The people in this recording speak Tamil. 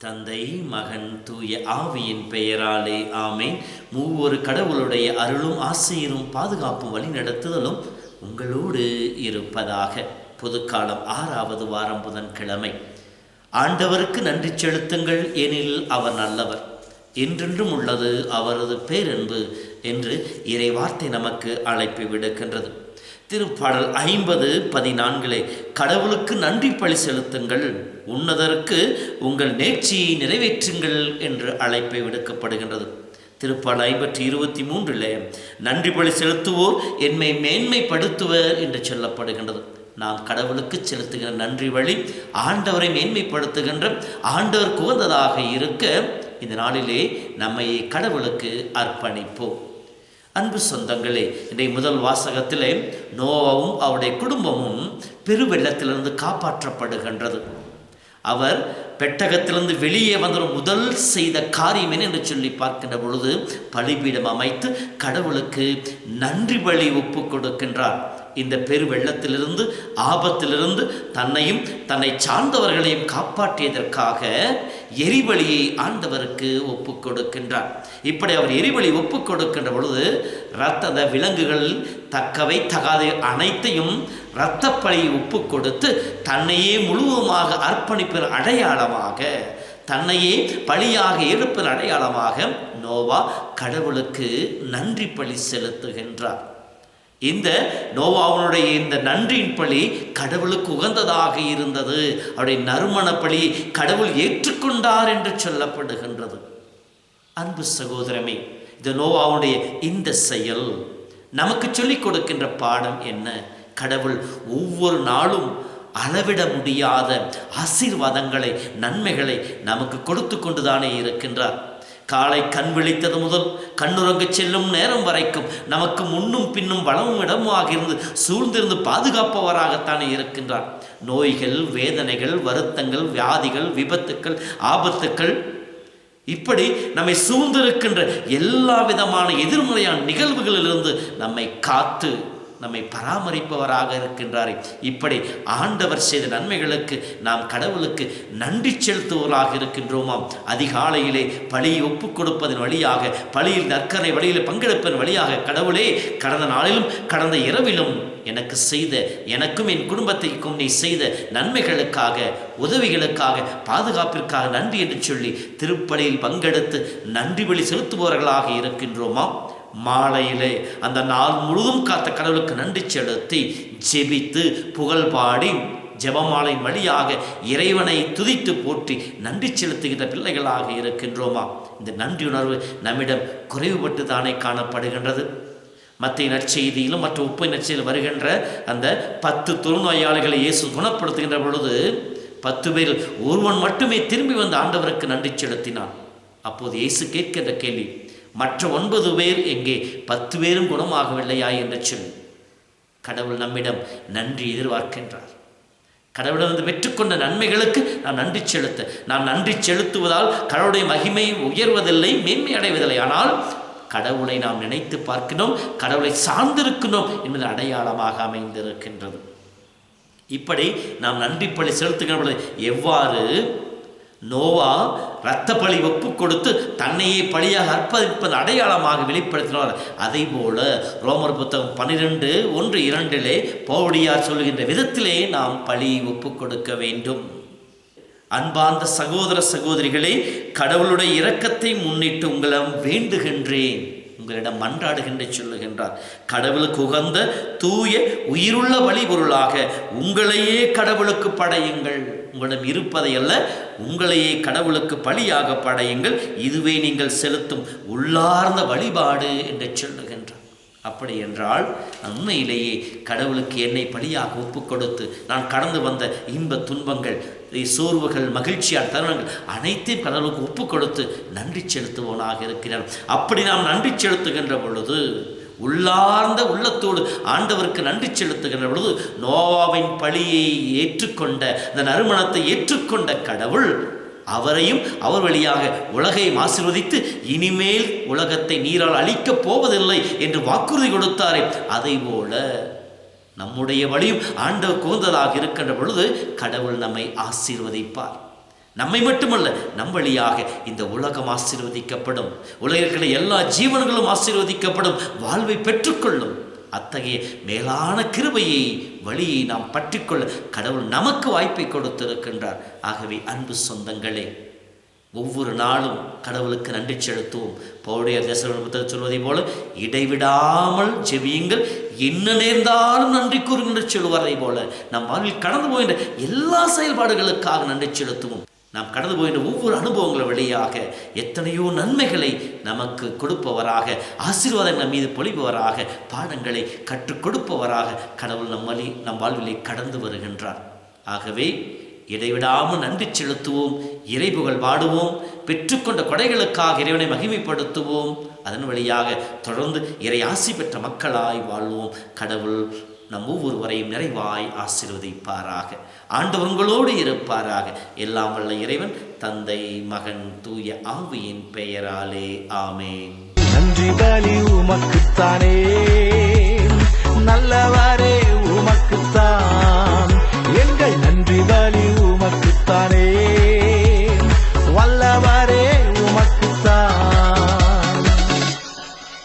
தந்தை, மகன், தூய ஆவியின் பெயராலே ஆமென். மூவொரு கடவுளுடைய அருளும் ஆசையும் பாதுகாப்பும் வழி நடத்துதலும் உங்களோடு இருப்பதாக. பொதுக்காலம் 6வது வாரம் புதன்கிழமை. ஆண்டவருக்கு நன்றி செலுத்துங்கள், எனில் அவர் நல்லவர், என்றென்றும் உள்ளது அவரது பேரன்பு என்று இறை வார்த்தை நமக்கு அழைப்பு விடுக்கின்றது. திருப்பாடல் 50:14 கடவுளுக்கு நன்றி பலி செலுத்துங்கள், உன்னதருக்கு உங்கள் நேர்ச்சியை நிறைவேற்றுங்கள் என்று அழைப்பை விடுக்கப்படுகின்றது. திருப்பாடல் 50:23 நன்றி பலி செலுத்துவோர் என்னை மேன்மைப்படுத்துவர் என்று சொல்லப்படுகின்றது. நாம் கடவுளுக்கு செலுத்துகிற நன்றி வழி ஆண்டவரை மேன்மைப்படுத்துகின்ற, ஆண்டவர் உகந்ததாக இருக்க இந்த நாளிலே நம்மை கடவுளுக்கு அர்ப்பணிப்போம். அன்பு சொந்தங்களே, இன்றைய முதல் வாசகத்திலே நோவாவும் அவருடைய குடும்பமும் பெருவெள்ளத்திலிருந்து காப்பாற்றப்படுகின்றது. அவர் பெட்டகத்திலிருந்து வெளியே வந்த முதல் செய்த காரியம் என்ன என்று சொல்லி பார்க்கின்ற பொழுது பலிபீடம் அமைத்து கடவுளுக்கு நன்றி பலி ஒப்பு கொடுக்கின்றார். இந்த பெருவெள்ளத்திலிருந்து, ஆபத்திலிருந்து தன்னையும் தன்னை சார்ந்தவர்களையும் காப்பாற்றியதற்காக எரிபலியை ஆண்டவருக்கு ஒப்பு கொடுக்கின்றார். இப்படி அவர் எரிபலி ஒப்பு கொடுக்கின்ற பொழுது இரத்த விலங்குகள் தக்கவை தகாத அனைத்தையும் இரத்த பலியை ஒப்பு கொடுத்து தன்னையே முழுவதுமாக அர்ப்பணிப்பின் அடையாளமாக, தன்னையே பலியாக எடுப்பின் அடையாளமாக நோவா கடவுளுக்கு நன்றி பலி செலுத்துகின்றார். இந்த நோவாவுடைய இந்த நன்றியின் பலி கடவுளுக்கு உகந்ததாக இருந்தது. அவருடைய நறுமண பலி கடவுள் ஏற்றுக்கொண்டார் என்று சொல்லப்படுகின்றது. அன்பு சகோதரமே, இந்த நோவாவுடைய இந்த செயல் நமக்கு சொல்லிக் கொடுக்கின்ற பாடம் என்ன? கடவுள் ஒவ்வொரு நாளும் அளவிட முடியாத ஆசீர்வாதங்களை, நன்மைகளை நமக்கு கொடுத்து கொண்டுதானே இருக்கின்றார். காலை கண் விழித்தது முதல் கண்ணுறங்க செல்லும் நேரம் வரைக்கும் நமக்கு முன்னும் பின்னும் வளமும் இடமாக இருந்து சூழ்ந்திருந்து பாதுகாப்பவராகத்தானே இருக்கின்றார். நோய்கள், வேதனைகள், வருத்தங்கள், வியாதிகள், விபத்துக்கள், ஆபத்துக்கள், இப்படி நம்மை சூழ்ந்திருக்கின்ற எல்லா விதமான எதிர்மறையான நிகழ்வுகளிலிருந்து நம்மை காத்து நம்மை பராமரிப்பவராக இருக்கின்றார். இப்படி ஆண்டவர் செய்த நன்மைகளுக்கு நாம் கடவுளுக்கு நன்றி செலுத்துவராக இருக்கின்றோமாம். அதிகாலையிலே பலியை ஒப்புக் கொடுப்பதன் வழியாக, பலியில் நற்கரை வழியில் பங்கெடுப்பதன் வழியாக கடவுளே, கடந்த நாளிலும் கடந்த இரவிலும் எனக்கு செய்த, எனக்கும் என் குடும்பத்திற்கும் நீ செய்த நன்மைகளுக்காக, உதவிகளுக்காக, பாதுகாப்பிற்காக நன்றி என்று சொல்லி திருப்பலியில் பங்கெடுத்து நன்றி பலி செலுத்துபவர்களாக இருக்கின்றோமா? மாலையிலே அந்த நாள் முழுவதும் காத்த கடவுளுக்கு நன்றி செலுத்தி ஜெபித்து புகழ் பாடி ஜெபமாலை வழியாக இறைவனை துதித்து போற்றி நன்றி செலுத்துகின்ற பிள்ளைகளாக இருக்கின்றோமா? இந்த நன்றி உணர்வு நம்மிடம் குறைவுபட்டு தானே காணப்படுகின்றது. மத்திய நற்செய்தியிலும் மற்ற உப்பை நற்செய்தியில் வருகின்ற அந்த 10 தொழுநோயாளிகளை இயேசு குணப்படுத்துகின்ற பொழுது 10 பேரில் ஒருவன் மட்டுமே திரும்பி வந்து ஆண்டவருக்கு நன்றி செலுத்தினான். அப்போது இயேசு கேட்கின்ற கேள்வி, மற்ற 9 பேர் எங்கே? 10 பேரும் குணமாகவில்லையா என்று சொல்லி கடவுள் நம்மிடம் நன்றி எதிர்பார்க்கின்றார். கடவுளிடம் பெற்றுக்கொண்ட நன்மைகளுக்கு நாம் நன்றி செலுத்த, நாம் நன்றி செலுத்துவதால் கடவுளுடைய மகிமை உயர்வதில்லை, மேன்மை அடைவதில்லை. ஆனால் கடவுளை நாம் நினைத்து பார்க்கணும், கடவுளை சார்ந்திருக்கணும் என்பது அடையாளமாக அமைந்திருக்கின்றது. இப்படி நாம் நன்றி பலி செலுத்துகின்ற பொழுது எவ்வாறு நோவா இரத்த பலி ஒப்பு கொடுத்து தன்னையே பலியாக அர்ப்பணிப்பது அடையாளமாக வெளிப்படுத்தினார். அதே போல ரோமர் புத்தகம் 12:1-2 பவுலியார் சொல்லுகின்ற விதத்திலே நாம் பலியை ஒப்பு கொடுக்க வேண்டும். அன்பார்ந்த சகோதர சகோதரிகளே, கடவுளுடைய இரக்கத்தை முன்னிட்டு உங்களிடம் வேண்டுகின்றேன், உங்களிடம் மன்றாடுகின்ற சொல்லுகின்றார். கடவுளுக்கு உகந்த தூய உயிருள்ள வழிபொருளாக உங்களையே கடவுளுக்கு படையுங்கள். உங்களிடம் இருப்பதை அல்ல, உங்களையே கடவுளுக்கு பலியாக படையுங்கள், இதுவே நீங்கள் செலுத்தும் உள்ளார்ந்த வழிபாடு என்று சொல்லுகின்றார். அப்படி என்றால் உண்மையிலேயே கடவுளுக்கு என்னை பலியாக ஒப்பு கொடுத்து நான் கடந்து வந்த இன்ப துன்பங்கள், சோர்வுகள், மகிழ்ச்சியான தருணங்கள் அனைத்தையும் கடவுளுக்கு ஒப்பு கொடுத்து நன்றி செலுத்துவோனாக இருக்கிறார். அப்படி நாம் நன்றி செலுத்துகின்ற பொழுது உள்ளார்ந்த உள்ளத்தோடு ஆண்டவருக்கு நன்றி செலுத்துகின்ற பொழுது நோவாவின் பழியை ஏற்றுக்கொண்ட அந்த நறுமணத்தை ஏற்றுக்கொண்ட கடவுள் அவரையும் அவர் வழியாக உலகையும் ஆசீர்வதித்து இனிமேல் உலகத்தை நீரால் அழிக்கப் போவதில்லை என்று வாக்குறுதி கொடுத்தாரே, அதை போல நம்முடைய வழியும் ஆண்டவர் கூந்தலாக இருக்கின்ற பொழுது கடவுள் நம்மை ஆசீர்வதிப்பார். நம்மை மட்டுமல்ல, நம் வழியாக இந்த உலகம் ஆசீர்வதிக்கப்படும், உலகில் எல்லா ஜீவன்களும் ஆசீர்வதிக்கப்படும், வாழ்வை பெற்றுக்கொள்ளும். அத்தகைய மேலான கிருபையை வழியை நாம் பற்றிக்கொள்ள கடவுள் நமக்கு வாய்ப்பை கொடுத்திருக்கின்றார். ஆகவே அன்பு சொந்தங்களே, ஒவ்வொரு நாளும் கடவுளுக்கு நன்றி செலுத்துவோம். பவுலுடைய புத்தகம் சொல்வதை போல இடைவிடாமல் ஜெபியுங்கள், என்ன நேர்ந்தாலும் நன்றி கூறுகின்ற சொல்வதை போல நம் வாழ்வில் கடந்து போகின்ற எல்லா செயல்பாடுகளுக்காக நன்றி செலுத்துவோம். நாம் கடந்து போகின்ற ஒவ்வொரு அனுபவங்கள் வழியாக எத்தனையோ நன்மைகளை நமக்கு கொடுப்பவராக, ஆசீர்வாதங்கள் மீது பொழிபவராக, பாடங்களை கற்றுக் கொடுப்பவராக கடவுள் நம் வாழ்விலே கடந்து வருகின்றார். ஆகவே இடைவிடாமல் நன்றி செலுத்துவோம், இறைபுகழ் பாடுவோம், பெற்றுக்கொண்ட கொடைகளுக்காக இறைவனை மகிமைப்படுத்துவோம். அதன் வழியாக தொடர்ந்து இறை ஆசி பெற்ற மக்களாய் வாழ்வோம். கடவுள் நம் ஒவ்வொருவரையும் நிறைவாய் ஆசீர்வதிப்பாராக. ஆண்டவர் உங்களோடு இருப்பாராக. எல்லாம் வல்ல இறைவன் தந்தை, மகன், தூய ஆவியின் பெயராலே ஆமேன். நன்றி பலி உமக்குத்தானே நல்லவரே